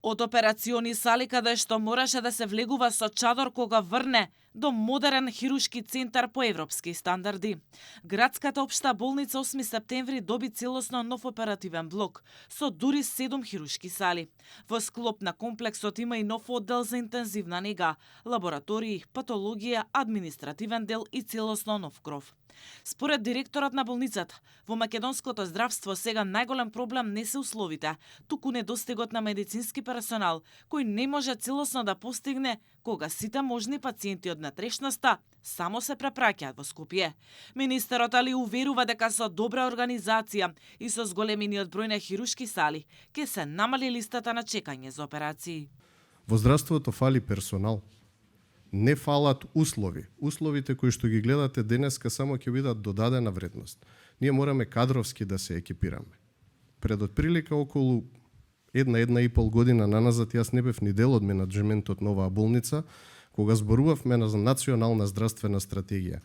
Од операциони сали каде што мораше да се влегува со чадор кога врне до модерен хирушки центар по европски стандарди. Градската општа болница 8 септември доби целосно нов оперативен блок со дури 7 хирушки сали. Во склоп на комплексот има и нов оддел за интензивна нега, лаборатории, патологија, административен дел и целосно нов кров. Според директорот на болницата, во македонското здравство сега најголем проблем не се условите, туку недостигот на медицински персонал, кој не може целосно да постигне кога сите можни пациенти од натрешноста само се препраќаат во Скопје. Министерот Али уверува дека со добра организација и со зголемениот број на хирушки сали ќе се намали листата на чекање за операции. Во здравството фали персонал. Не фалат услови. Условите кои што ги гледате денеска само ќе бидат додадена вредност. Ние мораме кадровски да се екипираме. Пред отприлика околу една и пол година наназад јас не бев ни дел од менаџментот на оваа болница, кога зборувавме за национална здравствена стратегија.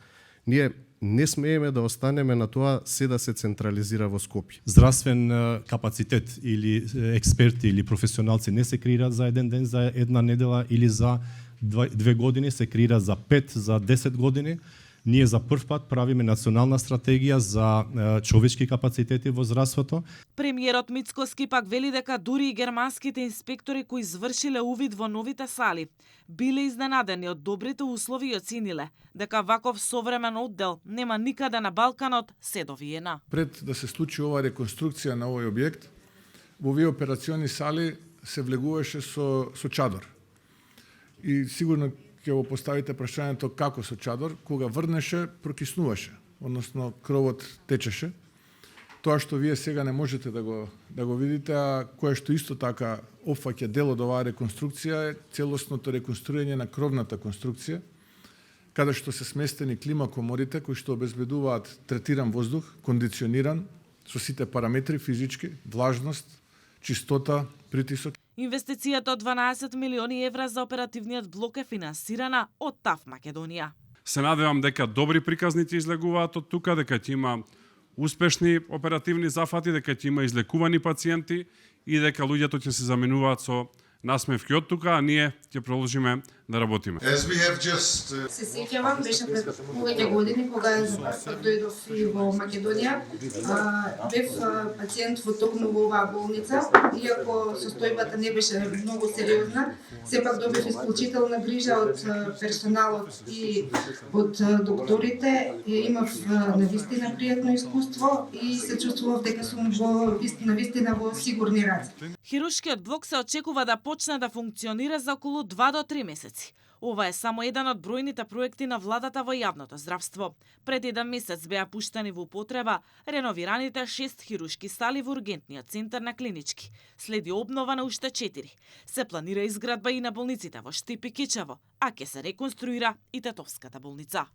Ние не смееме да останеме на тоа се да се централизира во Скопје. Здравствен капацитет или експерти или професионалци не се креираат за еден ден, за една недела или за 2 години, се креира за 5, за 10 години. Ние за прв пат правиме национална стратегија за човечки капацитети во здравството. Премиерот Мицкоски пак вели дека дури и германските инспектори кои извршиле увид во новите сали биле изненадени од добрите услови и оцениле дека ваков современ оддел нема никаде на Балканот се до Виена. Пред да се случи ова реконструкција на овој објект, во овие операциони сали се влегуваше со чадор. И сигурно ќе го поставите прашањето како со чадор, кога врнеше, прокиснуваше, односно кровот течеше. Тоа што вие сега не можете да го видите, а кое што исто така опфаќа дел од оваа реконструкција е целосното реконструирање на кровната конструкција, каде што се сместени климакоморите кои што обезбедуваат третиран воздух, кондициониран, со сите параметри физички, влажност, чистота, притисок. Инвестицијата од 12 милиони евра за оперативниот блок е финансирана од ТАФ Македонија. Се надевам дека добри приказни ќе излегуваат од тука, дека ќе има успешни оперативни зафати, дека ќе има излекувани пациенти и дека луѓето ќе се заменуваат со насмевки од тука, а ние ќе продолжиме да работиме. Се сеќавам, беше пред повеќе години кога дојдов и во Македонија. Бев пациент во токму во оваа болница, иако состојбата не беше многу сериозна, сепак добив исклучителна грижа од персоналот и од докторите. Имав навистина пријатно искуство и се чувствував дека сум навистина во сигурни раце. Хирушкиот блок се очекува да почне да функционира за околу 2 до 3 месеци. Ова е само еден од бројните проекти на владата во јавното здравство. Пред еден месец беа пуштени во употреба реновираните 6 хирушки сали во ургентниот центар на Клинички. Следи обнова на уште 4. Се планира изградба и на болниците во Штип и Кичево, а ќе се реконструира и Тетовската болница.